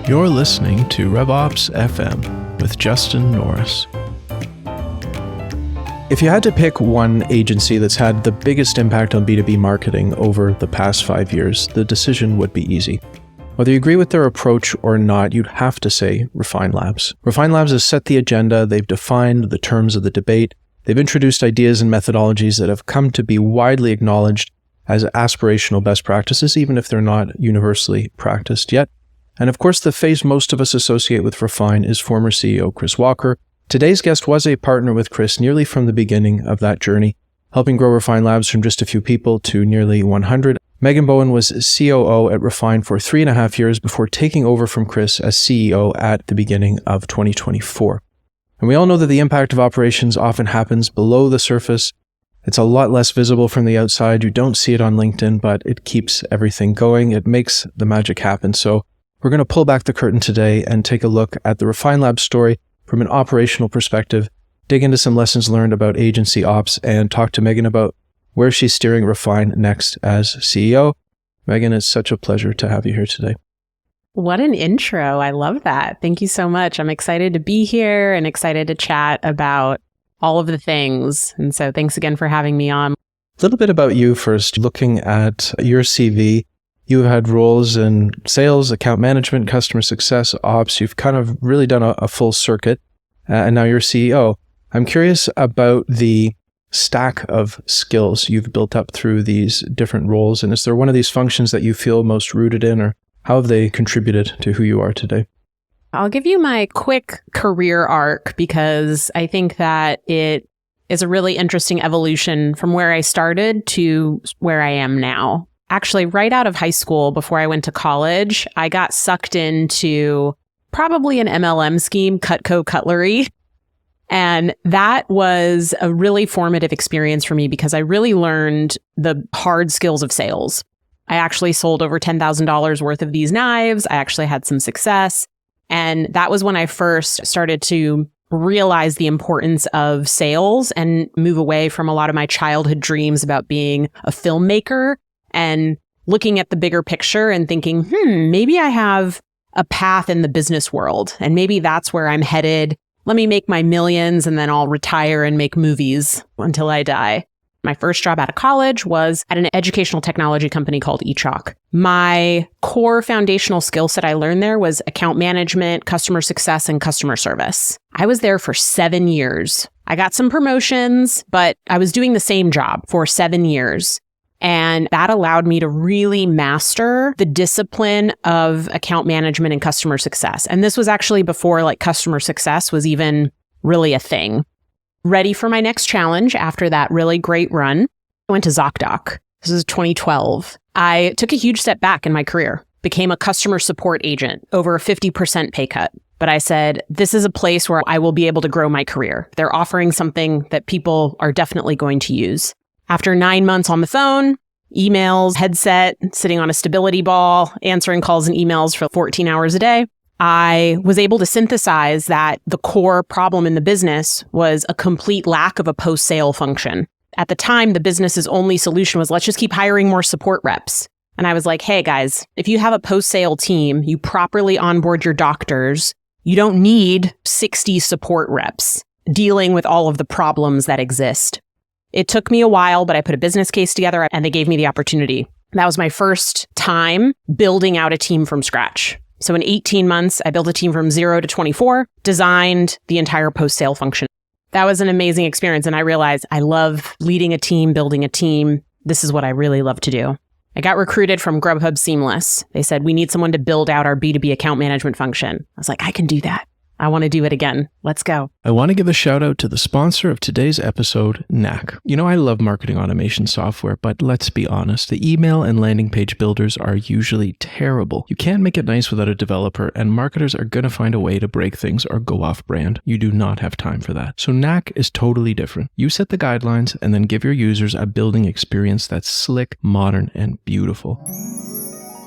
You're listening to Revops FM with Justin Norris. If you had to pick one agency that's had the biggest impact on B2B marketing over the past 5 years, the decision would be easy. Whether you agree with their approach or not, you'd have to say Refine Labs. Refine Labs has set the agenda, they've defined the terms of the debate, they've introduced ideas and methodologies that have come to be widely acknowledged as aspirational best practices, even if they're not universally practiced yet. And of course, the face most of us associate with Refine is former CEO Chris Walker. Today's guest was a partner with Chris nearly from the beginning of that journey, helping grow Refine Labs from just a few people to nearly 100. Megan Bowen was COO at Refine for 3.5 years before taking over from Chris as CEO at the beginning of 2024. And we all know that the impact of operations often happens below the surface. It's a lot less visible from the outside. You don't see it on LinkedIn, but it keeps everything going. It makes the magic happen. So we're going to pull back the curtain today and take a look at the Refine Labs story from an operational perspective, dig into some lessons learned about agency ops, and talk to Megan about where she's steering Refine next as CEO. Megan, it's such a pleasure to have you here today. What an intro. I love that. Thank you so much. I'm excited to be here and excited to chat about all of the things. And so thanks again for having me on. A little bit about you first. Looking at your CV, you had roles in sales, account management, customer success, ops. You've kind of really done a full circuit, and now you're CEO. I'm curious about the stack of skills you've built up through these different roles. And is there one of these functions that you feel most rooted in, or how have they contributed to who you are today? I'll give you my quick career arc because I think that it is a really interesting evolution from where I started to where I am now. Actually, right out of high school, before I went to college, I got sucked into probably an MLM scheme, Cutco Cutlery. And that was a really formative experience for me because I really learned the hard skills of sales. I actually sold over $10,000 worth of these knives. I actually had some success. And that was when I first started to realize the importance of sales and move away from a lot of my childhood dreams about being a filmmaker and looking at the bigger picture and thinking, maybe I have a path in the business world and maybe that's where I'm headed. Let me make my millions and then I'll retire and make movies until I die. My first job out of college was at an educational technology company called eChalk. My core foundational skill set I learned there was account management, customer success, and customer service. I was there for 7 years. I got some promotions, but I was doing the same job for 7 years. And that allowed me to really master the discipline of account management and customer success. And this was actually before customer success was even really a thing. Ready for my next challenge after that really great run, I went to ZocDoc. This is 2012. I took a huge step back in my career, became a customer support agent, over a 50% pay cut. But I said, this is a place where I will be able to grow my career. They're offering something that people are definitely going to use. After 9 months on the phone, emails, headset, sitting on a stability ball, answering calls and emails for 14 hours a day, I was able to synthesize that the core problem in the business was a complete lack of a post-sale function. At the time, the business's only solution was, let's just keep hiring more support reps. And I was like, hey guys, if you have a post-sale team, you properly onboard your doctors, you don't need 60 support reps dealing with all of the problems that exist. It took me a while, but I put a business case together and they gave me the opportunity. That was my first time building out a team from scratch. So in 18 months, I built a team from 0 to 24, designed the entire post-sale function. That was an amazing experience. And I realized I love leading a team, building a team. This is what I really love to do. I got recruited from Grubhub Seamless. They said, we need someone to build out our B2B account management function. I was like, I can do that. I want to do it again. Let's go. I want to give a shout out to the sponsor of today's episode, Knack. You know, I love marketing automation software, but let's be honest, the email and landing page builders are usually terrible. You can't make it nice without a developer, and marketers are going to find a way to break things or go off brand. You do not have time for that. So Knack is totally different. You set the guidelines and then give your users a building experience that's slick, modern, and beautiful.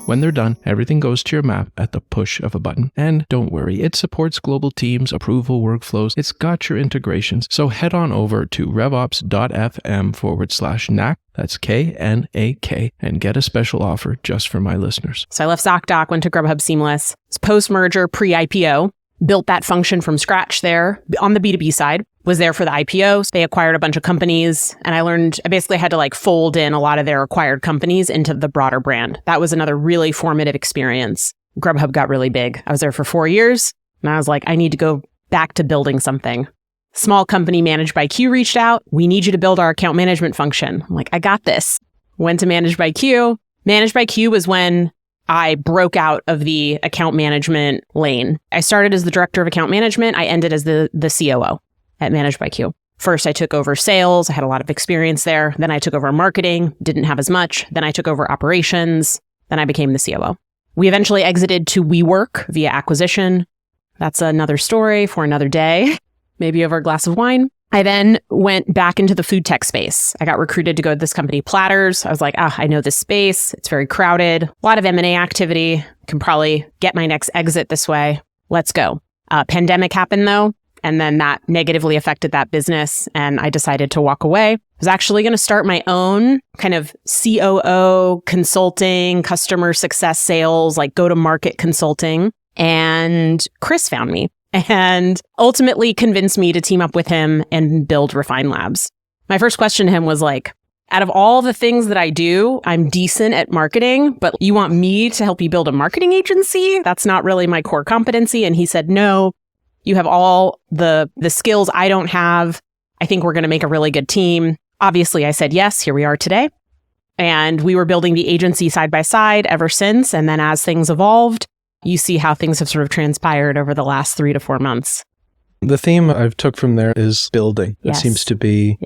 When they're done, everything goes to your map at the push of a button. And don't worry, it supports global teams, approval workflows. It's got your integrations. So head on over to revops.fm/knack. That's KNAK, and get a special offer just for my listeners. So I left ZocDoc, went to Grubhub Seamless. It's post-merger, pre-IPO. Built that function from scratch there on the B2B side. Was there for the IPO. They acquired a bunch of companies, and I basically had to fold in a lot of their acquired companies into the broader brand. That was another really formative experience. Grubhub got really big. I was there for 4 years, and I was like, I need to go back to building something. Small company Managed by Q reached out. We need you to build our account management function. I'm like, I got this. Went to Managed by Q. Managed by Q was when I broke out of the account management lane. I started as the director of account management. I ended as the COO at Managed by Q. First, I took over sales. I had a lot of experience there. Then I took over marketing, didn't have as much. Then I took over operations. Then I became the COO. We eventually exited to WeWork via acquisition. That's another story for another day, maybe over a glass of wine. I then went back into the food tech space. I got recruited to go to this company, Platters. I was like, I know this space. It's very crowded. A lot of M&A activity. Can probably get my next exit this way. Let's go. Pandemic happened though, and then that negatively affected that business, and I decided to walk away. I was actually going to start my own kind of COO consulting, customer success sales, go-to-market consulting, and Chris found me and ultimately convinced me to team up with him and build Refine Labs. My first question to him was out of all the things that I do, I'm decent at marketing, but you want me to help you build a marketing agency? That's not really my core competency. And he said, no, you have all the skills I don't have. I think we're going to make a really good team. Obviously, I said yes. Here we are today. And we were building the agency side by side ever since. And then as things evolved, you see how things have sort of transpired over the last 3 to 4 months. The theme I've took from there is building. It seems to be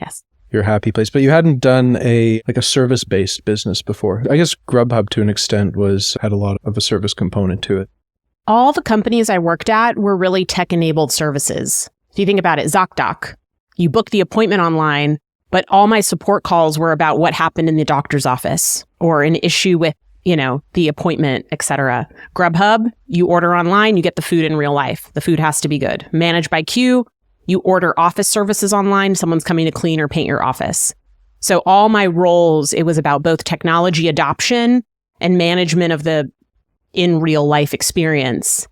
your happy place. But you hadn't done a service-based business before. I guess Grubhub to an extent had a lot of a service component to it. All the companies I worked at were really tech-enabled services. If you think about it, ZocDoc, you book the appointment online, but all my support calls were about what happened in the doctor's office or an issue with the appointment, etc. Grubhub, you order online, you get the food in real life. The food has to be good. Managed by Q, you order office services online. Someone's coming to clean or paint your office. So all my roles, it was about both technology adoption and management of the in real life experience.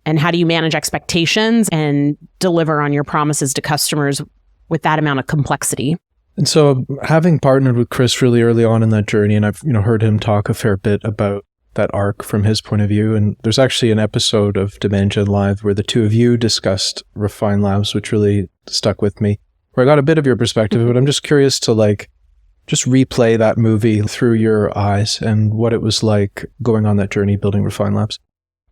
And how do you manage expectations and deliver on your promises to customers with that amount of complexity? And so having partnered with Chris really early on in that journey, and I've heard him talk a fair bit about that arc from his point of view. And there's actually an episode of Demand Gen Live where the two of you discussed Refine Labs, which really stuck with me, where I got a bit of your perspective, but I'm just curious to just replay that movie through your eyes and what it was like going on that journey building Refine Labs.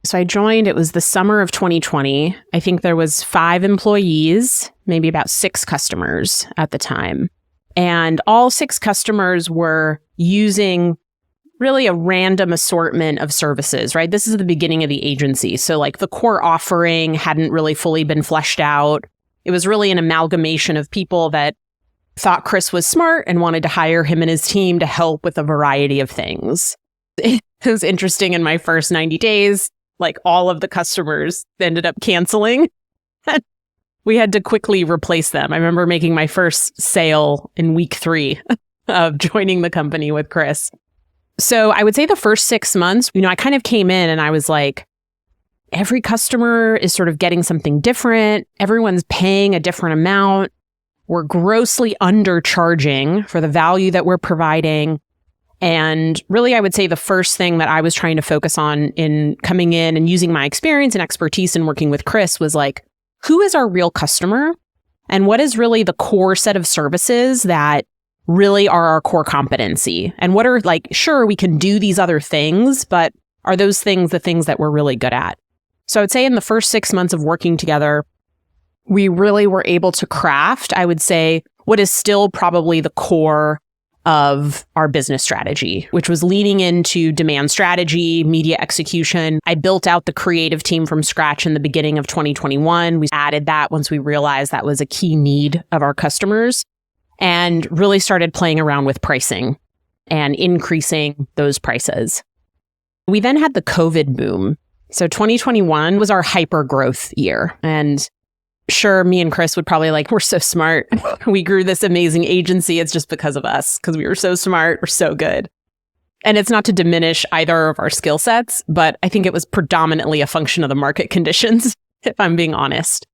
So I joined, it was the summer of 2020. I think there was 5 employees, maybe about 6 customers at the time. And all 6 customers were using really a random assortment of services, right? This is the beginning of the agency. So the core offering hadn't really fully been fleshed out. It was really an amalgamation of people that thought Chris was smart and wanted to hire him and his team to help with a variety of things. It was interesting in my first 90 days, all of the customers ended up canceling. We had to quickly replace them. I remember making my first sale in week 3 of joining the company with Chris. So I would say the first 6 months, I kind of came in and I was like, every customer is sort of getting something different. Everyone's paying a different amount. We're grossly undercharging for the value that we're providing. And really, I would say the first thing that I was trying to focus on in coming in and using my experience and expertise in working with Chris was who is our real customer? And what is really the core set of services that really are our core competency? And what are sure, we can do these other things, but are those things the things that we're really good at? So I would say in the first 6 months of working together, we really were able to craft, I would say, what is still probably the core of our business strategy, which was leaning into demand strategy, media execution. I built out the creative team from scratch in the beginning of 2021. We added that once we realized that was a key need of our customers and really started playing around with pricing and increasing those prices. We then had the COVID boom. So 2021 was our hyper growth year. And sure, me and Chris would probably we're so smart. We grew this amazing agency. It's just because of us, because we were so smart. We're so good. And it's not to diminish either of our skill sets, but I think it was predominantly a function of the market conditions, if I'm being honest.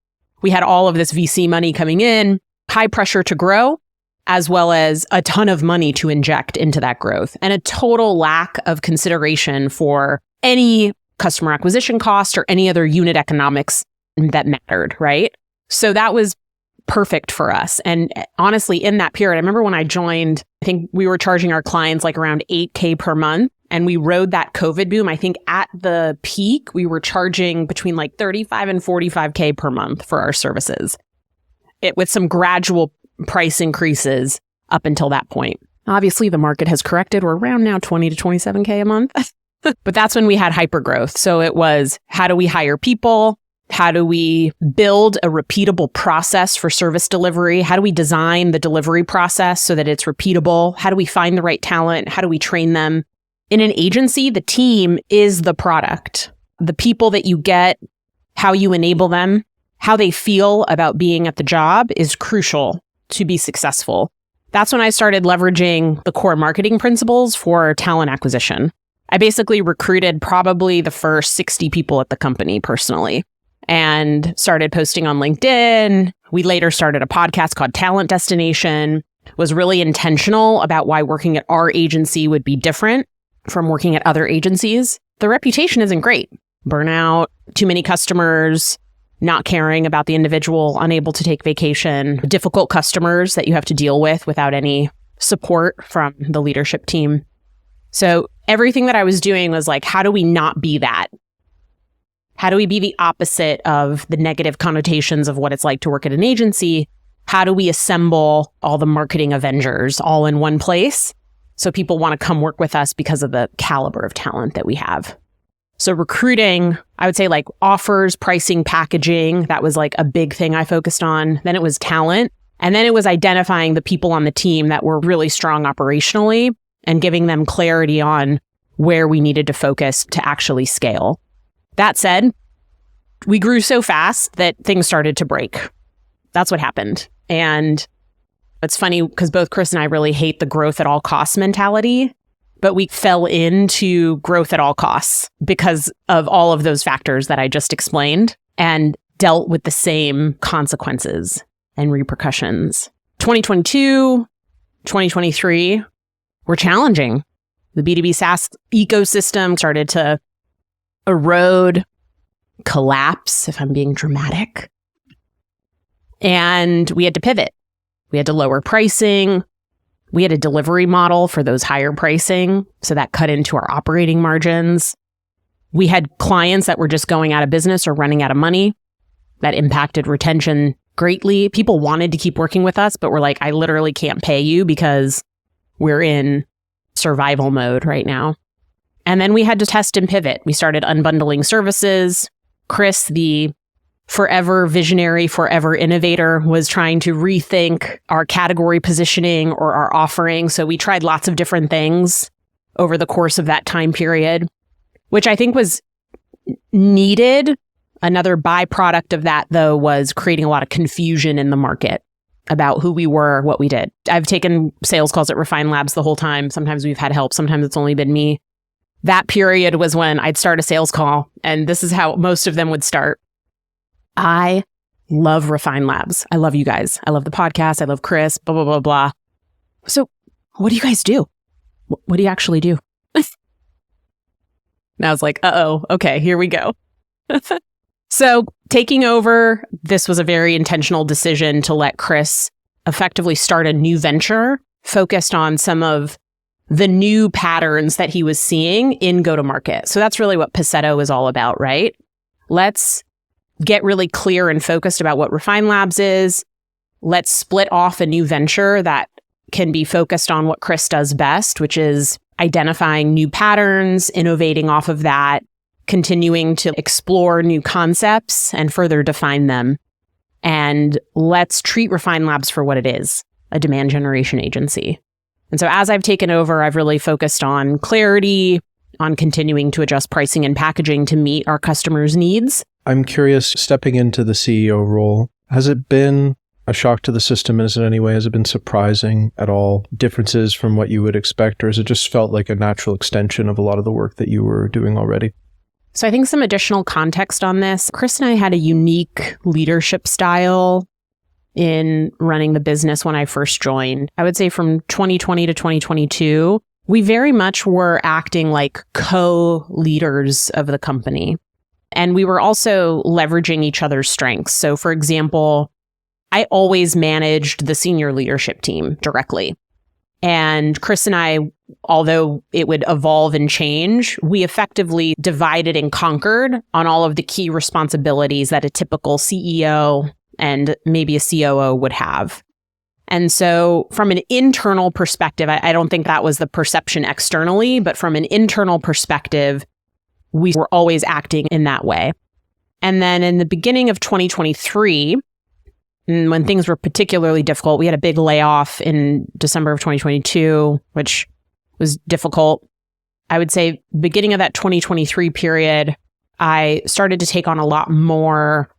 We had all of this VC money coming in, high pressure to grow, as well as a ton of money to inject into that growth, and a total lack of consideration for any customer acquisition cost or any other unit economics that mattered, right? So that was perfect for us. And honestly, in that period, I remember when I joined, I think we were charging our clients around $8,000 per month. And we rode that COVID boom. I think at the peak, we were charging between $35,000 and $45,000 per month for our services, with some gradual price increases up until that point. Obviously, the market has corrected. We're around now $20,000 to $27,000 a month. But that's when we had hypergrowth. So it was, how do we hire people? How do we build a repeatable process for service delivery? How do we design the delivery process so that it's repeatable? How do we find the right talent? How do we train them? In an agency, the team is the product. The people that you get, how you enable them, how they feel about being at the job is crucial to be successful. That's when I started leveraging the core marketing principles for talent acquisition. I basically recruited probably the first 60 people at the company personally and started posting on LinkedIn. We later started a podcast called Talent Destination, was really intentional about why working at our agency would be different from working at other agencies. The reputation isn't great. Burnout, too many customers, not caring about the individual, unable to take vacation, difficult customers that you have to deal with without any support from the leadership team. So everything that I was doing was how do we not be that? How do we be the opposite of the negative connotations of what it's like to work at an agency? How do we assemble all the marketing Avengers all in one place so people want to come work with us because of the caliber of talent that we have? So recruiting, I would say offers, pricing, packaging, that was a big thing I focused on. Then it was talent. And then it was identifying the people on the team that were really strong operationally and giving them clarity on where we needed to focus to actually scale. That said, we grew so fast that things started to break. That's what happened. And it's funny because both Chris and I really hate the growth at all costs mentality, but we fell into growth at all costs because of all of those factors that I just explained and dealt with the same consequences and repercussions. 2022, 2023 were challenging. The B2B SaaS ecosystem started to erode, collapse, if I'm being dramatic. And we had to pivot. We had to lower pricing. We had a delivery model for those higher pricing, so that cut into our operating margins. We had clients that were just going out of business or running out of money. That impacted retention greatly. People wanted to keep working with us, but we're I literally can't pay you because we're in survival mode right now. And then we had to test and pivot. We started unbundling services. Chris, the forever visionary, forever innovator, was trying to rethink our category positioning or our offering. So we tried lots of different things over the course of that time period, which I think was needed. Another byproduct of that, though, was creating a lot of confusion in the market about who we were, what we did. I've taken sales calls at Refine Labs the whole time. Sometimes we've had help. Sometimes it's only been me. That period was when I'd start a sales call, and this is how most of them would start. I love Refine Labs. I love you guys. I love the podcast. I love Chris, blah, blah, blah, blah. So what do you guys do? What do you actually do? And I was okay, here we go. So taking over, this was a very intentional decision to let Chris effectively start a new venture focused on some of the new patterns that he was seeing in go-to-market. So that's really what Paceto is all about, right? Let's get really clear and focused about what Refine Labs is. Let's split off a new venture that can be focused on what Chris does best, which is identifying new patterns, innovating off of that, continuing to explore new concepts and further define them. And let's treat Refine Labs for what it is, a demand generation agency. And so as I've taken over, I've really focused on clarity, on continuing to adjust pricing and packaging to meet our customers' needs. I'm curious, stepping into the CEO role, has it been a shock to the system in any way? Has it been surprising at all? Differences from what you would expect, or has it just felt like a natural extension of a lot of the work that you were doing already? So I think some additional context on this. Chris and I had a unique leadership style in running the business when I first joined. I would say from 2020 to 2022, we very much were acting like co-leaders of the company. And we were also leveraging each other's strengths. So for example, I always managed the senior leadership team directly. And Chris and I, although it would evolve and change, we effectively divided and conquered on all of the key responsibilities that a typical CEO and maybe a COO would have. And so from an internal perspective, I don't think that was the perception externally, but from an internal perspective, we were always acting in that way. And then in the beginning of 2023, when things were particularly difficult, we had a big layoff in December of 2022, which was difficult. I would say beginning of that 2023 period, I started to take on a lot more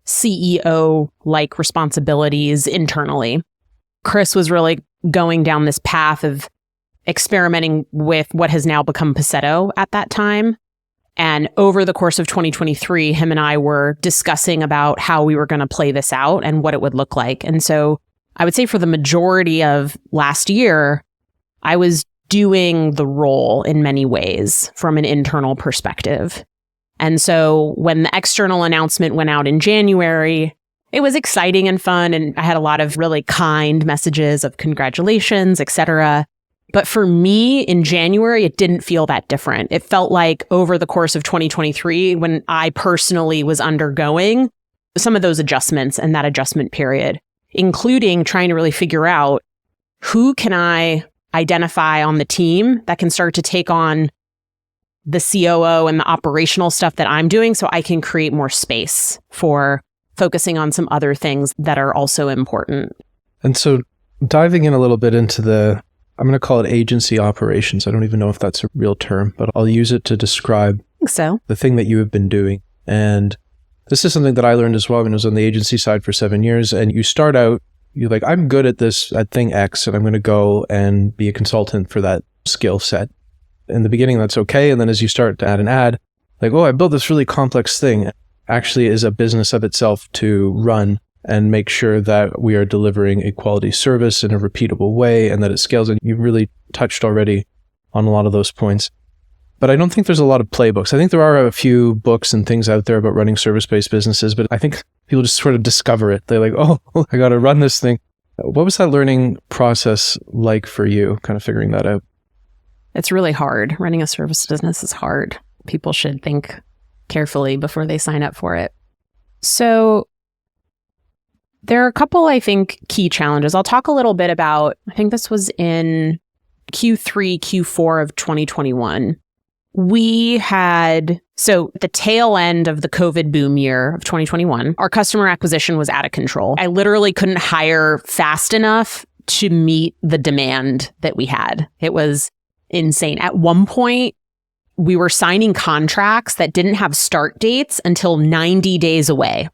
CEO-like responsibilities internally. Chris was really going down this path of experimenting with what has now become Paceto at that time. And over the course of 2023, him and I were discussing about how we were going to play this out and what it would look like. And so I would say for the majority of last year, I was doing the role in many ways from an internal perspective. And so when the external announcement went out in January, it was exciting and fun. And I had a lot of really kind messages of congratulations, et cetera. But for me in January, it didn't feel that different. It felt like over the course of 2023, when I personally was undergoing some of those adjustments and that adjustment period, including trying to really figure out who can I identify on the team that can start to take on the COO and the operational stuff that I'm doing so I can create more space for focusing on some other things that are also important. And so diving in a little bit into I'm going to call it agency operations. I don't even know if that's a real term, but I'll use it to describe the thing that you have been doing. And this is something that I learned as well when I was on the agency side for 7 years. And you start out, you're like, I'm good at this, at thing X, and I'm going to go and be a consultant for that skill set. In the beginning, that's okay. And then as you start to add, like, oh, I built this really complex thing, actually is a business of itself to run and make sure that we are delivering a quality service in a repeatable way and that it scales. And you really touched already on a lot of those points. But I don't think there's a lot of playbooks. I think there are a few books and things out there about running service-based businesses, but I think people just sort of discover it. They're like, oh, I got to run this thing. What was that learning process like for you, kind of figuring that out? It's really hard. Running a service business is hard. People should think carefully before they sign up for it. So there are a couple, I think, key challenges. I'll talk a little bit about, I think this was in Q3, Q4 of 2021. We had, so at the tail end of the COVID boom year of 2021, our customer acquisition was out of control. I literally couldn't hire fast enough to meet the demand that we had. It was insane. At one point, we were signing contracts that didn't have start dates until 90 days away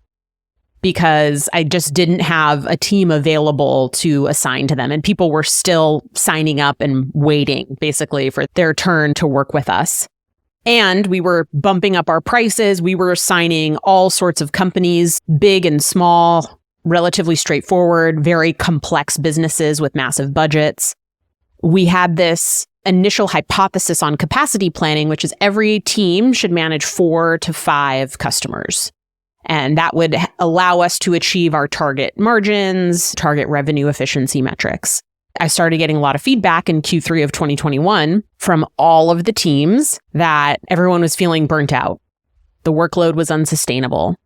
because I just didn't have a team available to assign to them. And people were still signing up and waiting basically for their turn to work with us. And we were bumping up our prices. We were assigning all sorts of companies, big and small, relatively straightforward, very complex businesses with massive budgets. We had this initial hypothesis on capacity planning, which is every team should manage 4 to 5 customers. And that would allow us to achieve our target margins, target revenue efficiency metrics. I started getting a lot of feedback in Q3 of 2021 from all of the teams that everyone was feeling burnt out. The workload was unsustainable.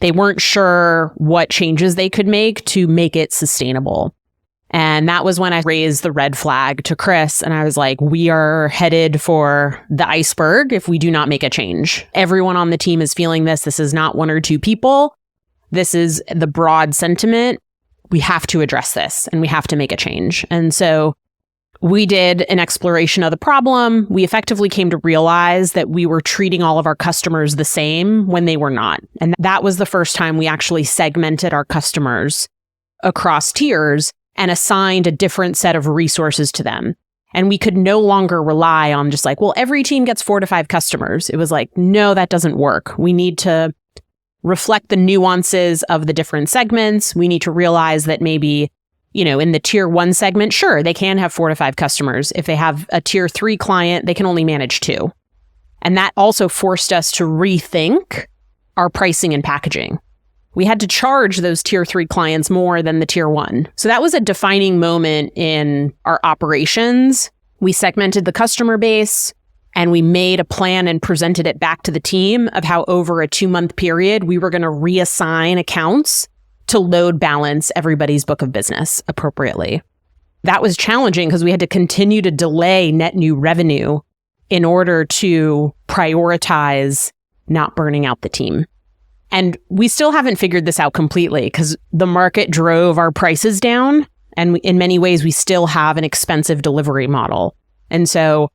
They weren't sure what changes they could make to make it sustainable. And that was when I raised the red flag to Chris. And I was like, we are headed for the iceberg if we do not make a change. Everyone on the team is feeling this. This is not 1 or 2 people. This is the broad sentiment. We have to address this and we have to make a change. And so we did an exploration of the problem. We effectively came to realize that we were treating all of our customers the same when they were not. And that was the first time we actually segmented our customers across tiers and assigned a different set of resources to them. And we could no longer rely on just like, well, every team gets 4 to 5 customers. It was like, no, that doesn't work. We need to reflect the nuances of the different segments. We need to realize that maybe, in the tier 1 segment, sure, they can have 4 to 5 customers. If they have a tier 3 client, they can only manage 2. And that also forced us to rethink our pricing and packaging. We had to charge those tier 3 clients more than the tier 1. So that was a defining moment in our operations. We segmented the customer base and we made a plan and presented it back to the team of how over a 2-month period, we were going to reassign accounts to load balance everybody's book of business appropriately. That was challenging because we had to continue to delay net new revenue in order to prioritize not burning out the team. And we still haven't figured this out completely because the market drove our prices down. And in many ways, we still have an expensive delivery model. And so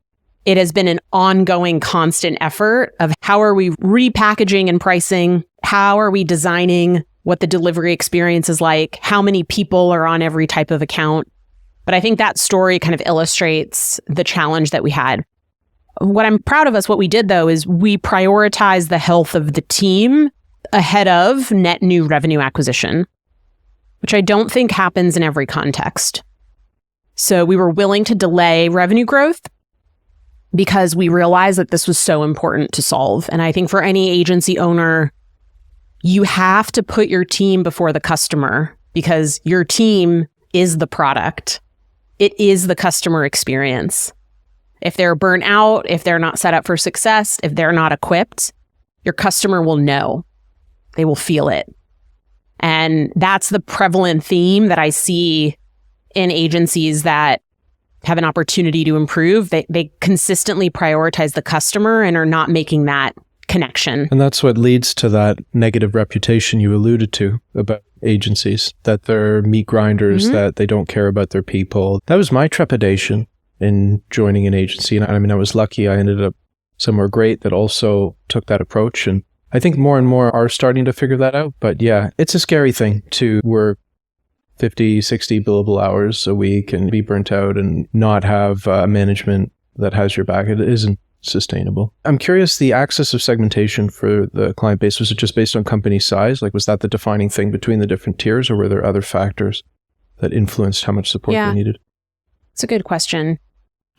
it has been an ongoing, constant effort of how are we repackaging and pricing? How are we designing what the delivery experience is like? How many people are on every type of account? But I think that story kind of illustrates the challenge that we had. What I'm proud of us, what we did though, is we prioritized the health of the team ahead of net new revenue acquisition, which I don't think happens in every context. So we were willing to delay revenue growth because we realized that this was so important to solve. And I think for any agency owner, you have to put your team before the customer because your team is the product. It is the customer experience. If they're burnt out, if they're not set up for success, if they're not equipped, your customer will know. They will feel it. And that's the prevalent theme that I see in agencies that have an opportunity to improve. They consistently prioritize the customer and are not making that connection. And that's what leads to that negative reputation you alluded to about agencies, that they're meat grinders, that they don't care about their people. That was my trepidation in joining an agency. And I mean, I was lucky. I ended up somewhere great that also took that approach. And I think more and more are starting to figure that out. But yeah, it's a scary thing to work 50, 60 billable hours a week and be burnt out and not have management that has your back. It isn't sustainable. I'm curious, the axis of segmentation for the client base, was it just based on company size? Like, was that the defining thing between the different tiers, or were there other factors that influenced how much support they needed? It's a good question.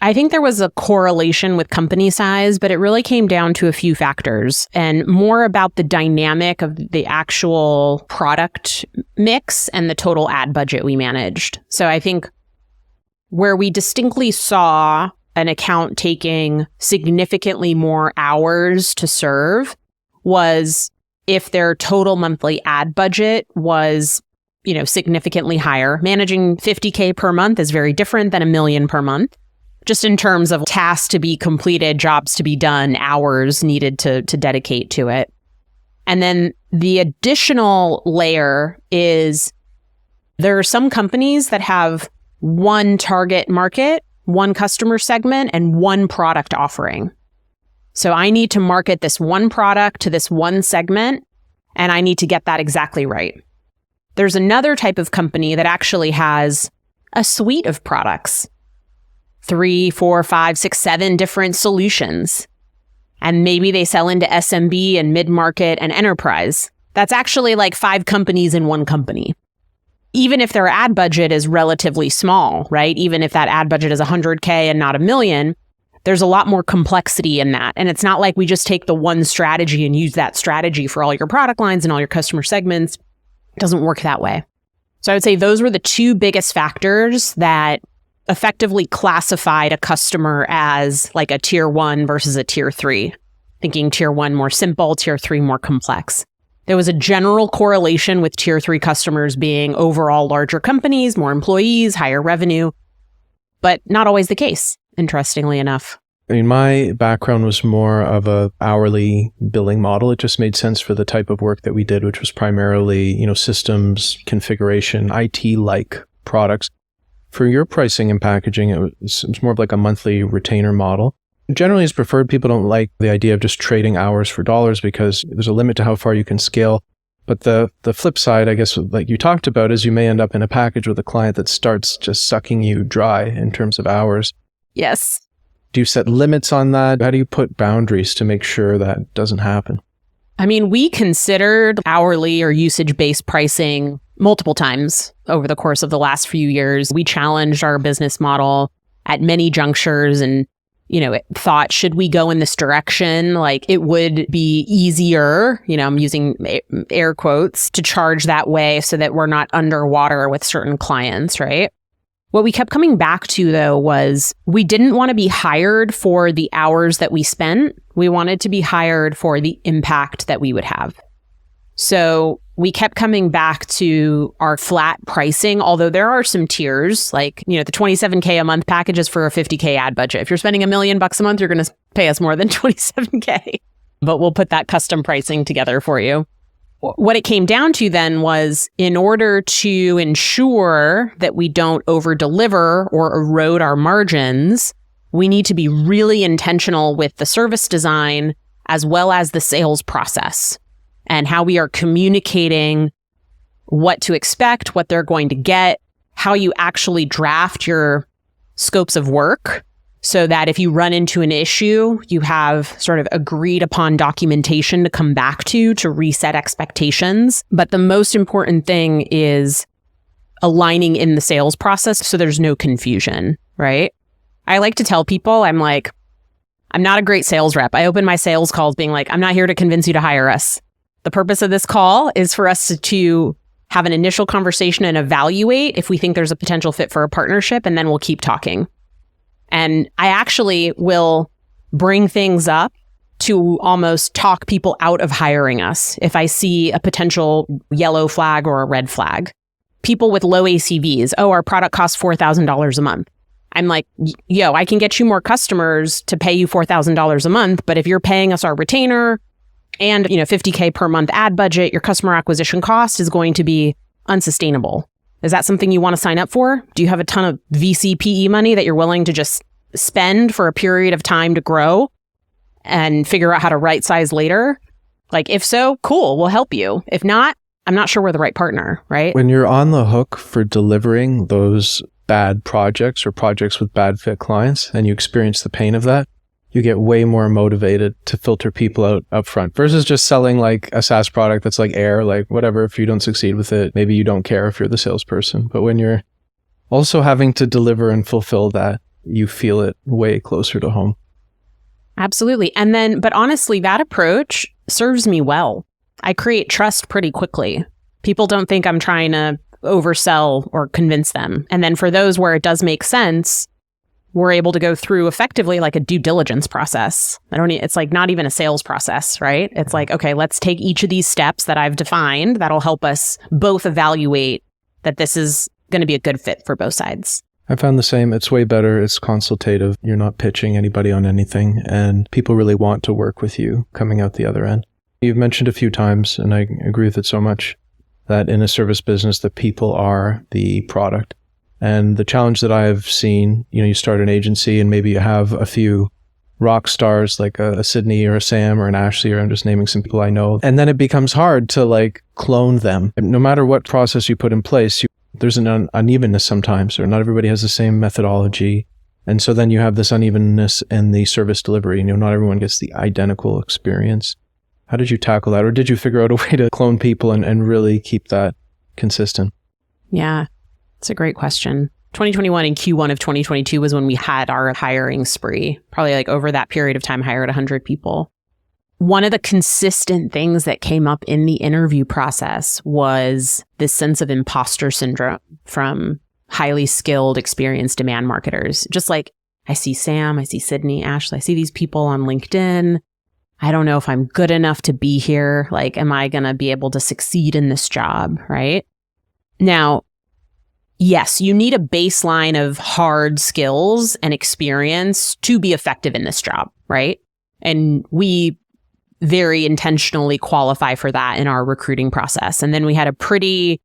I think there was a correlation with company size, but it really came down to a few factors and more about the dynamic of the actual product mix and the total ad budget we managed. So I think where we distinctly saw an account taking significantly more hours to serve was if their total monthly ad budget was, significantly higher. Managing $50K per month is very different than $1 million per month. Just in terms of tasks to be completed, jobs to be done, hours needed to dedicate to it. And then the additional layer is there are some companies that have one target market, one customer segment, and one product offering. So I need to market this one product to this one segment, and I need to get that exactly right. There's another type of company that actually has a suite of products. 3, 4, 5, 6, 7 different solutions. And maybe they sell into SMB and mid-market and enterprise. That's actually like 5 companies in one company. Even if their ad budget is relatively small, right? Even if that ad budget is $100K and not $1 million, there's a lot more complexity in that. And it's not like we just take the one strategy and use that strategy for all your product lines and all your customer segments. It doesn't work that way. So I would say those were the 2 biggest factors that effectively classified a customer as like a tier 1 versus a tier 3, thinking tier 1 more simple, tier 3 more complex. There was a general correlation with tier 3 customers being overall larger companies, more employees, higher revenue, but not always the case, interestingly enough. I mean, my background was more of a hourly billing model. It just made sense for the type of work that we did, which was primarily, systems, configuration, IT-like products. For your pricing and packaging, it's more of like a monthly retainer model. Generally, it's preferred. People don't like the idea of just trading hours for dollars because there's a limit to how far you can scale. But the flip side, I guess, like you talked about, is you may end up in a package with a client that starts just sucking you dry in terms of hours. Yes. Do you set limits on that? How do you put boundaries to make sure that doesn't happen? I mean, we considered hourly or usage-based pricing multiple times over the course of the last few years. We challenged our business model at many junctures and, thought, should we go in this direction? Like, it would be easier, I'm using air quotes, to charge that way so that we're not underwater with certain clients, right? What we kept coming back to, though, was we didn't want to be hired for the hours that we spent. We wanted to be hired for the impact that we would have. So we kept coming back to our flat pricing, although there are some tiers, like, the $27K a month package is for a $50K ad budget. If you're spending $1 million a month, you're going to pay us more than $27K. But we'll put that custom pricing together for you. What it came down to then was, in order to ensure that we don't over-deliver or erode our margins, we need to be really intentional with the service design as well as the sales process and how we are communicating what to expect, what they're going to get, how you actually draft your scopes of work, so that if you run into an issue, you have sort of agreed upon documentation to come back to reset expectations. But the most important thing is aligning in the sales process so there's no confusion, right? I like to tell people, I'm not a great sales rep. I open my sales calls being like, I'm not here to convince you to hire us. The purpose of this call is for us to have an initial conversation and evaluate if we think there's a potential fit for a partnership, and then we'll keep talking. And I actually will bring things up to almost talk people out of hiring us if I see a potential yellow flag or a red flag. People with low ACVs, our product costs $4,000 a month. I'm like, I can get you more customers to pay you $4,000 a month, but if you're paying us our retainer and, $50K per month ad budget, your customer acquisition cost is going to be unsustainable. Is that something you want to sign up for? Do you have a ton of VC PE money that you're willing to just spend for a period of time to grow and figure out how to right size later? Like, if so, cool, we'll help you. If not, I'm not sure we're the right partner, right? When you're on the hook for delivering those bad projects or projects with bad fit clients and you experience the pain of that, you get way more motivated to filter people out up front versus just selling like a SaaS product that's like air, like whatever. If you don't succeed with it, maybe you don't care if you're the salesperson. But when you're also having to deliver and fulfill that, you feel it way closer to home. Absolutely. But honestly, that approach serves me well. I create trust pretty quickly. People don't think I'm trying to oversell or convince them. And then for those where it does make sense, we're able to go through effectively like a due diligence process. It's like not even a sales process, right? It's like, okay, let's take each of these steps that I've defined that'll help us both evaluate that this is going to be a good fit for both sides. I found the same. It's way better. It's consultative. You're not pitching anybody on anything, and people really want to work with you coming out the other end. You've mentioned a few times, and I agree with it so much, that in a service business, the people are the product. And the challenge that I've seen, you start an agency and maybe you have a few rock stars like a Sydney or a Sam or an Ashley, or I'm just naming some people I know. And then it becomes hard to like clone them. No matter what process you put in place, there's an unevenness sometimes, or not everybody has the same methodology. And so then you have this unevenness in the service delivery. Not everyone gets the identical experience. How did you tackle that? Or did you figure out a way to clone people and really keep that consistent? Yeah. It's a great question. 2021 and Q1 of 2022 was when we had our hiring spree. Probably like over that period of time, hired 100 people. One of the consistent things that came up in the interview process was this sense of imposter syndrome from highly skilled, experienced demand marketers. Just like, I see Sam, I see Sydney, Ashley, I see these people on LinkedIn. I don't know if I'm good enough to be here. Like, am I going to be able to succeed in this job, right? Now, yes, you need a baseline of hard skills and experience to be effective in this job, right? And we very intentionally qualify for that in our recruiting process. And then we had a pretty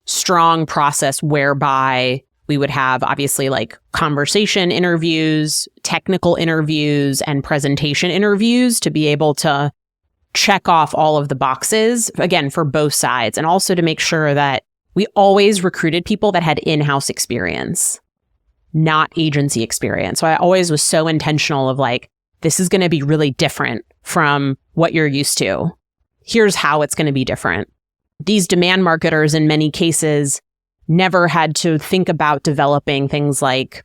strong process whereby We would have obviously like conversation interviews, technical interviews, and presentation interviews to be able to check off all of the boxes, again, for both sides. And also to make sure that we always recruited people that had in-house experience, not agency experience. So I always was so intentional of like, this is going to be really different from what you're used to. Here's how it's going to be different. These demand marketers in many cases never had to think about developing things like,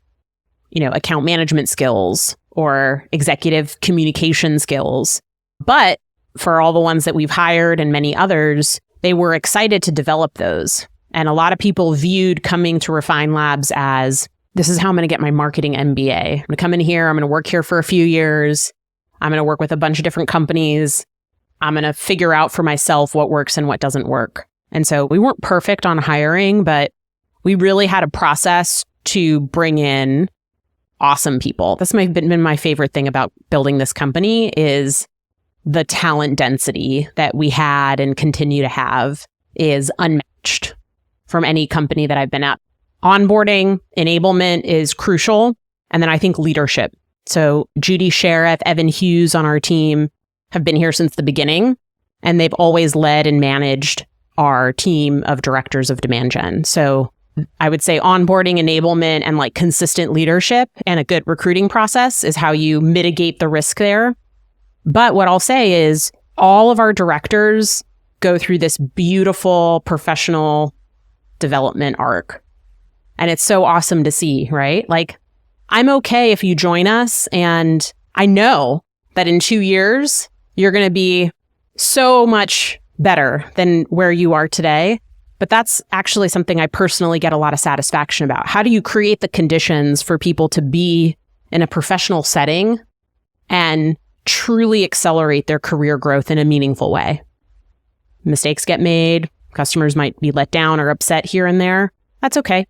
account management skills or executive communication skills. But for all the ones that we've hired and many others, they were excited to develop those. And a lot of people viewed coming to Refine Labs as, this is how I'm going to get my marketing MBA. I'm going to come in here. I'm going to work here for a few years. I'm going to work with a bunch of different companies. I'm going to figure out for myself what works and what doesn't work. And so we weren't perfect on hiring, but we really had a process to bring in awesome people. That's been my favorite thing about building this company is the talent density that we had and continue to have is unmatched from any company that I've been at. Onboarding, enablement is crucial. And then I think leadership. So Judy Sheriff, Evan Hughes on our team have been here since the beginning, and they've always led and managed our team of directors of demand gen. So I would say onboarding, enablement, and like consistent leadership and a good recruiting process is how you mitigate the risk there. But what I'll say is all of our directors go through this beautiful professional development arc. And it's so awesome to see, right? Like, I'm okay if you join us, and I know that in 2 years, you're going to be so much better than where you are today. But that's actually something I personally get a lot of satisfaction about. How do you create the conditions for people to be in a professional setting and truly accelerate their career growth in a meaningful way? Mistakes get made. Customers might be let down or upset here and there. That's okay.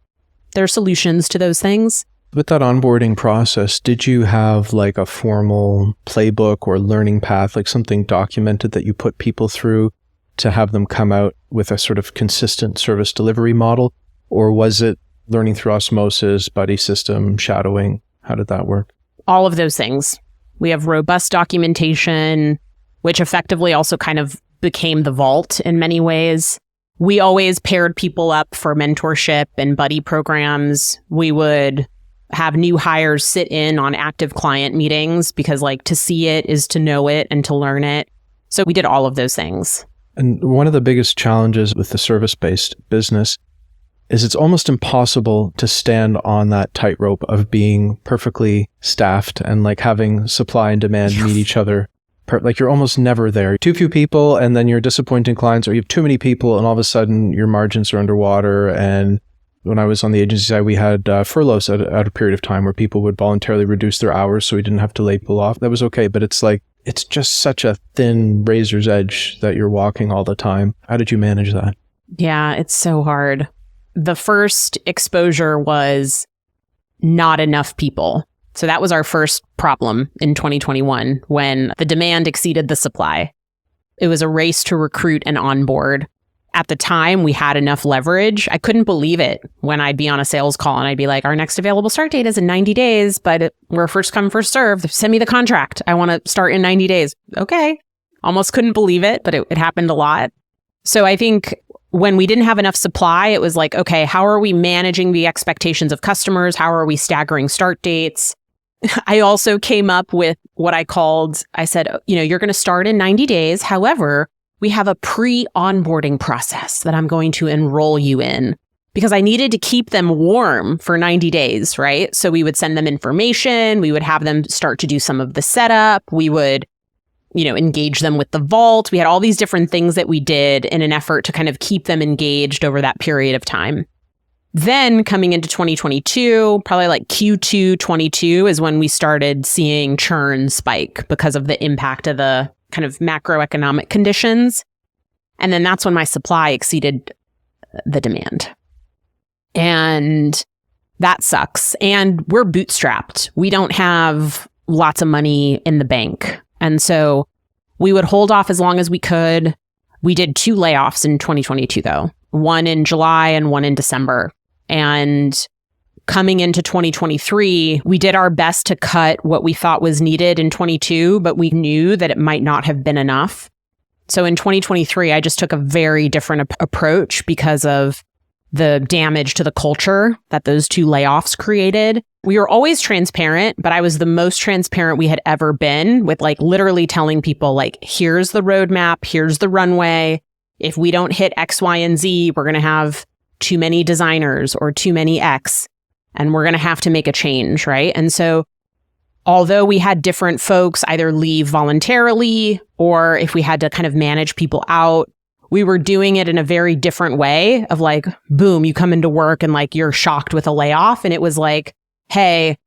There are solutions to those things. With that onboarding process, did you have like a formal playbook or learning path, like something documented that you put people through to have them come out with a sort of consistent service delivery model? Or was it learning through osmosis, buddy system, shadowing? How did that work? All of those things. We have robust documentation, which effectively also kind of became the vault in many ways. We always paired people up for mentorship and buddy programs. We would have new hires sit in on active client meetings because like to see it is to know it and to learn it. So we did all of those things. And one of the biggest challenges with the service-based business is it's almost impossible to stand on that tightrope of being perfectly staffed and like having supply and demand meet each other. Like you're almost never there. Too few people and then you're disappointing clients, or you have too many people and all of a sudden your margins are underwater. And when I was on the agency side, we had furloughs at a period of time where people would voluntarily reduce their hours so we didn't have to lay people off. That was okay. But it's like, it's just such a thin razor's edge that you're walking all the time. How did you manage that? Yeah, it's so hard. The first exposure was not enough people. So that was our first problem in 2021 when the demand exceeded the supply. It was a race to recruit and onboard. At the time, we had enough leverage. I couldn't believe it when I'd be on a sales call and I'd be like, our next available start date is in 90 days, but we're first come, first serve. Send me the contract. I want to start in 90 days. Okay. Almost couldn't believe it, but it happened a lot. So I think when we didn't have enough supply, it was like, okay, how are we managing the expectations of customers? How are we staggering start dates? I also came up with what I said, you're going to start in 90 days. However, we have a pre-onboarding process that I'm going to enroll you in because I needed to keep them warm for 90 days, right? So we would send them information. We would have them start to do some of the setup. We would, engage them with the vault. We had all these different things that we did in an effort to kind of keep them engaged over that period of time. Then coming into 2022, probably like Q2 22 is when we started seeing churn spike because of the impact of the kind of macroeconomic conditions. And then that's when my supply exceeded the demand. And that sucks. And we're bootstrapped. We don't have lots of money in the bank. And so we would hold off as long as we could. We did 2 layoffs in 2022, though, one in July and one in December. And coming into 2023, we did our best to cut what we thought was needed in 22, but we knew that it might not have been enough. So in 2023, I just took a very different approach because of the damage to the culture that those 2 layoffs created. We were always transparent, but I was the most transparent we had ever been with like literally telling people like, here's the roadmap, here's the runway. If we don't hit X, Y, and Z, we're going to have too many designers or too many X, and we're going to have to make a change, right? And so although we had different folks either leave voluntarily or if we had to kind of manage people out, we were doing it in a very different way of like, boom, you come into work and like you're shocked with a layoff. And it was like, hey,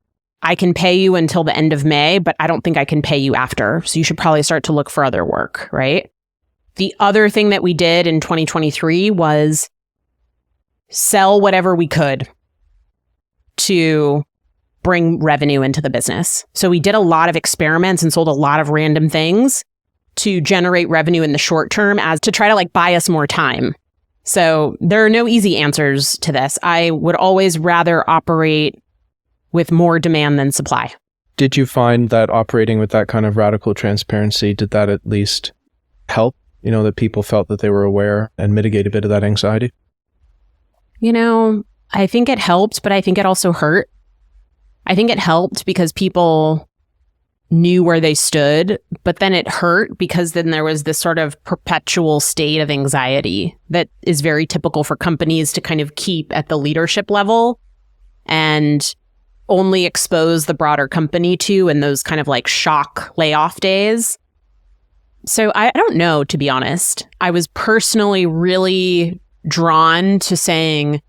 I can pay you until the end of May, but I don't think I can pay you after. So you should probably start to look for other work, right? The other thing that we did in 2023 was sell whatever we could to bring revenue into the business. So we did a lot of experiments and sold a lot of random things to generate revenue in the short term as to try to like buy us more time. So there are no easy answers to this. I would always rather operate with more demand than supply. Did you find that operating with that kind of radical transparency, did that at least help, that people felt that they were aware and mitigate a bit of that anxiety? I think it helped, but I think it also hurt. I think it helped because people knew where they stood, but then it hurt because then there was this sort of perpetual state of anxiety that is very typical for companies to kind of keep at the leadership level and only expose the broader company to in those kind of like shock layoff days. So I don't know, to be honest. I was personally really drawn to saying,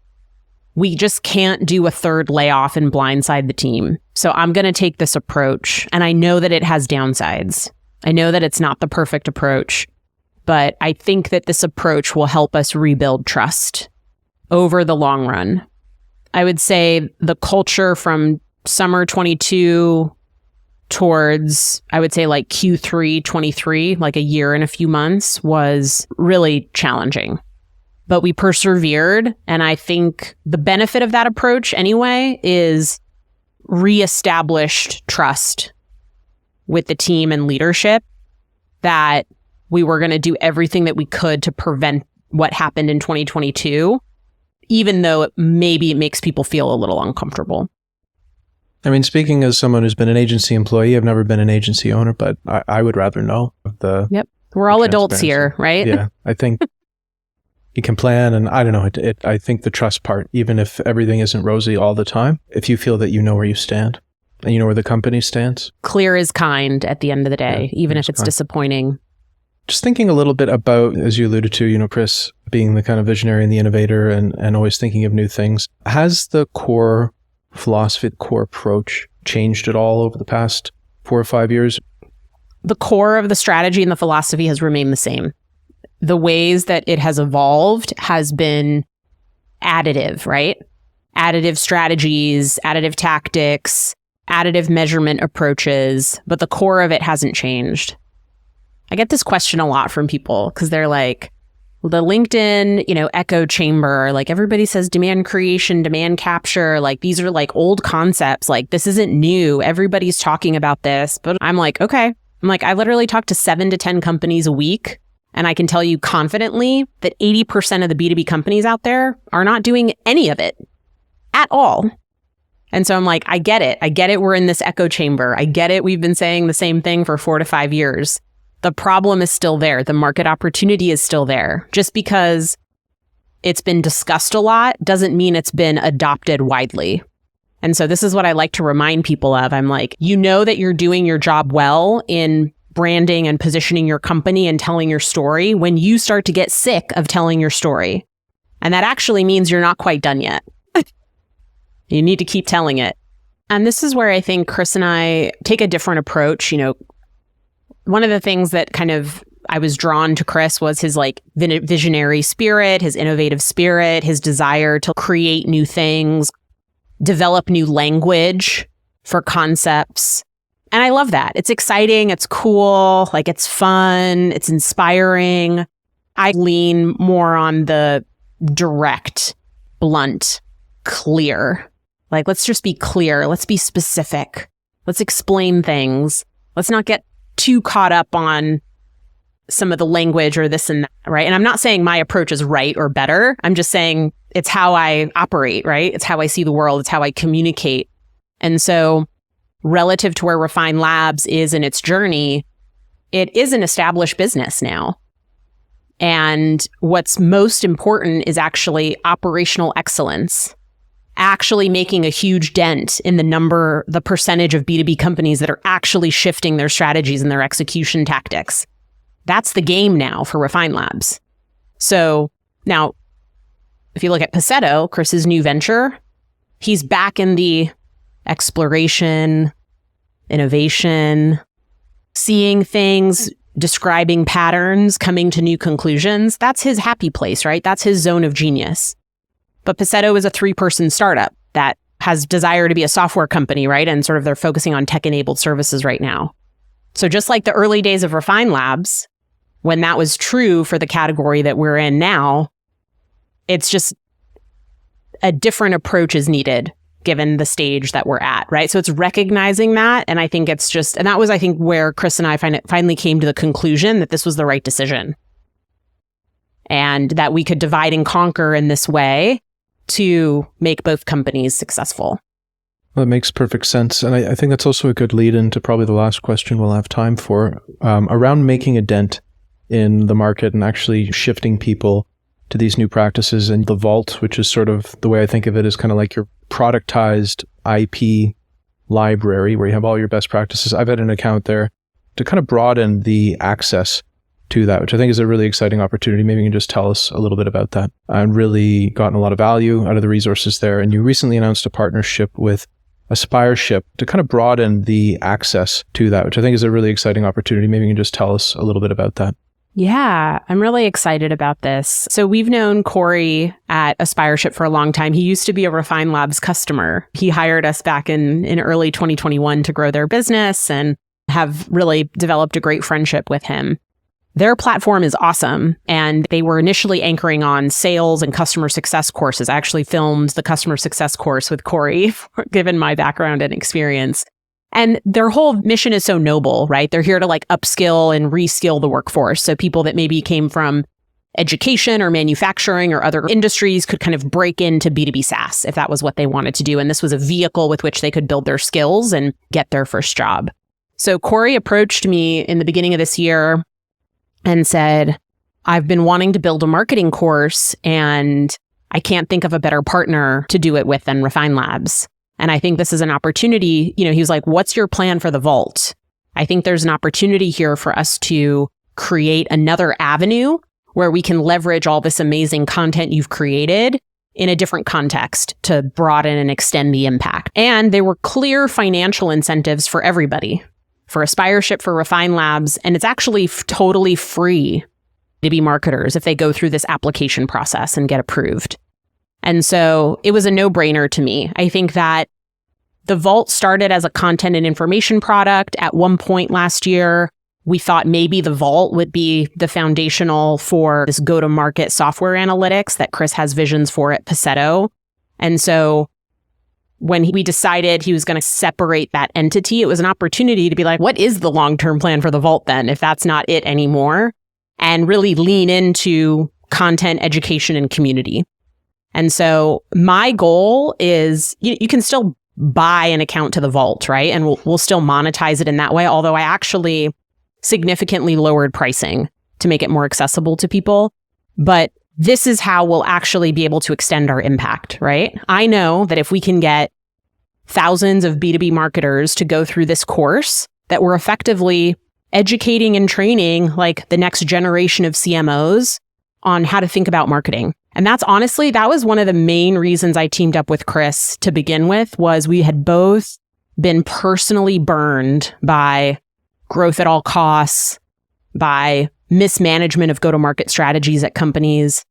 we just can't do a third layoff and blindside the team. So I'm going to take this approach. And I know that it has downsides. I know that it's not the perfect approach, but I think that this approach will help us rebuild trust over the long run. I would say the culture from summer 22 towards, I would say like Q3 23, like a year and a few months, was really challenging. But we persevered. And I think the benefit of that approach anyway is reestablished trust with the team and leadership that we were going to do everything that we could to prevent what happened in 2022, even though it makes people feel a little uncomfortable. I mean, speaking as someone who's been an agency employee, I've never been an agency owner, but I would rather know Yep. We're all adults here, right? Yeah. I think you can plan, and I don't know, I think the trust part, even if everything isn't rosy all the time, if you feel that you know where you stand and you know where the company stands. Clear is kind at the end of the day, even if it's kind. Disappointing. Just thinking a little bit about, as you alluded to, Chris, being the kind of visionary and the innovator and always thinking of new things. Has the core philosophy, the core approach changed at all over the past 4 or 5 years? The core of the strategy and the philosophy has remained the same. The ways that it has evolved has been additive, right? Additive strategies, additive tactics, additive measurement approaches, but the core of it hasn't changed. I get this question a lot from people because they're like, the LinkedIn, echo chamber, like everybody says demand creation, demand capture, like these are like old concepts, like this isn't new. Everybody's talking about this, but I'm like, okay. I'm like, I literally talk to 7 to 10 companies a week. And I can tell you confidently that 80% of the B2B companies out there are not doing any of it at all. And so I'm like, I get it. I get it. We're in this echo chamber. I get it. We've been saying the same thing for 4 to 5 years. The problem is still there. The market opportunity is still there. Just because it's been discussed a lot doesn't mean it's been adopted widely. And so this is what I like to remind people of. I'm like, that you're doing your job well in branding and positioning your company and telling your story when you start to get sick of telling your story. And that actually means you're not quite done yet. You need to keep telling it. And this is where I think Chris and I take a different approach. One of the things that kind of I was drawn to Chris was his like visionary spirit, his innovative spirit, his desire to create new things, develop new language for concepts. And I love that. It's exciting. It's cool. Like it's fun. It's inspiring. I lean more on the direct, blunt, clear. Like, let's just be clear. Let's be specific. Let's explain things. Let's not get too caught up on some of the language or this and that, right? And I'm not saying my approach is right or better. I'm just saying it's how I operate, right? It's how I see the world. It's how I communicate. And so relative to where Refine Labs is in its journey, it is an established business now. And what's most important is actually operational excellence, actually making a huge dent in the percentage of B2B companies that are actually shifting their strategies and their execution tactics. That's the game now for Refine Labs. So now, if you look at Paceto, Chris's new venture, he's back in the exploration, innovation, seeing things, describing patterns, coming to new conclusions. That's his happy place, right? That's his zone of genius. But Paceto is a 3-person startup that has desire to be a software company, right? And sort of they're focusing on tech-enabled services right now. So just like the early days of Refine Labs, when that was true for the category that we're in now, it's just a different approach is needed given the stage that we're at, right? So it's recognizing that. And I think it's just, and that was, I think, where Chris and I finally came to the conclusion that this was the right decision. And that we could divide and conquer in this way to make both companies successful. Well, that makes perfect sense. And I think that's also a good lead into probably the last question we'll have time for, around making a dent in the market and actually shifting people to these new practices. And the vault, which is sort of the way I think of it, is kind of like your productized IP library where you have all your best practices. I've had an account there to kind of broaden the access to that, which I think is a really exciting opportunity. Maybe you can just tell us a little bit about that. I've really gotten a lot of value out of the resources there. And you recently announced a partnership with Aspireship to kind of broaden the access to that, which I think is a really exciting opportunity. Maybe you can just tell us a little bit about that. Yeah, I'm really excited about this. So we've known Corey at Aspireship for a long time. He used to be a Refine Labs customer. He hired us back in early 2021 to grow their business and have really developed a great friendship with him. Their platform is awesome, and they were initially anchoring on sales and customer success courses. I actually filmed the customer success course with Corey, given my background and experience. And their whole mission is so noble, right? They're here to like upskill and reskill the workforce. So people that maybe came from education or manufacturing or other industries could kind of break into B2B SaaS if that was what they wanted to do. And this was a vehicle with which they could build their skills and get their first job. So Corey approached me in the beginning of this year and said, I've been wanting to build a marketing course and I can't think of a better partner to do it with than Refine Labs. And I think this is an opportunity. He was like, what's your plan for the vault? I think there's an opportunity here for us to create another avenue where we can leverage all this amazing content you've created in a different context to broaden and extend the impact. And there were clear financial incentives for everybody, for Aspireship, for Refine Labs, and it's actually totally free to be marketers if they go through this application process and get approved. And so it was a no-brainer to me. I think that the Vault started as a content and information product. At one point last year, we thought maybe the Vault would be the foundational for this go-to-market software analytics that Chris has visions for at Paceto. And so when we decided he was going to separate that entity, it was an opportunity to be like, what is the long-term plan for the Vault then, if that's not it anymore? And really lean into content, education, and community. And so my goal is you can still buy an account to the Vault, right? And we'll still monetize it in that way. Although I actually significantly lowered pricing to make it more accessible to people. But this is how we'll actually be able to extend our impact, right? I know that if we can get thousands of B2B marketers to go through this course, that we're effectively educating and training like the next generation of CMOs on how to think about marketing. And that was one of the main reasons I teamed up with Chris to begin with, was we had both been personally burned by growth at all costs, by mismanagement of go-to-market strategies at companies.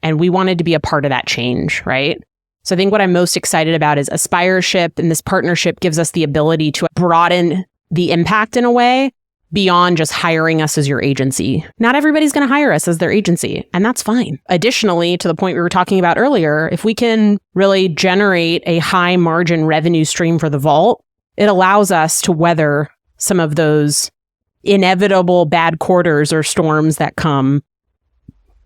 And we wanted to be a part of that change, right? So I think what I'm most excited about is Aspireship, and this partnership gives us the ability to broaden the impact in a way beyond just hiring us as your agency. Not everybody's going to hire us as their agency, and that's fine. Additionally, to the point we were talking about earlier, if we can really generate a high margin revenue stream for the vault, it allows us to weather some of those inevitable bad quarters or storms that come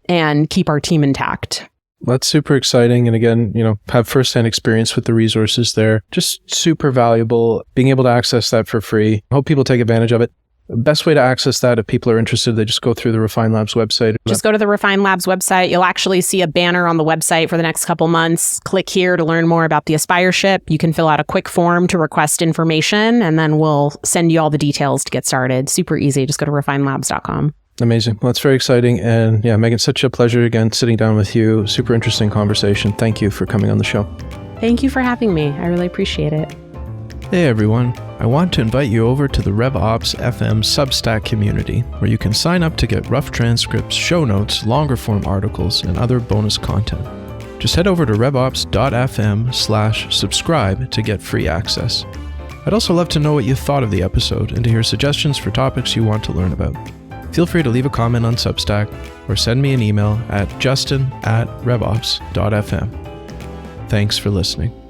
and keep our team intact. That's super exciting. And again, have firsthand experience with the resources there. Just super valuable. Being able to access that for free. I hope people take advantage of it. Best way to access that, if people are interested, they just go through the Refine Labs website. Just go to the Refine Labs website. You'll actually see a banner on the website for the next couple months. Click here to learn more about the Aspireship. You can fill out a quick form to request information, and then we'll send you all the details to get started. Super easy. Just go to refinelabs.com. Amazing. Well, it's very exciting. And yeah, Megan, such a pleasure again sitting down with you. Super interesting conversation. Thank you for coming on the show. Thank you for having me. I really appreciate it. Hey everyone, I want to invite you over to the Revops FM Substack community, where you can sign up to get rough transcripts, show notes, longer form articles, and other bonus content. Just head over to revops.fm/subscribe to get free access. I'd also love to know what you thought of the episode and to hear suggestions for topics you want to learn about. Feel free to leave a comment on Substack or send me an email at justin@revops.fm. Thanks for listening.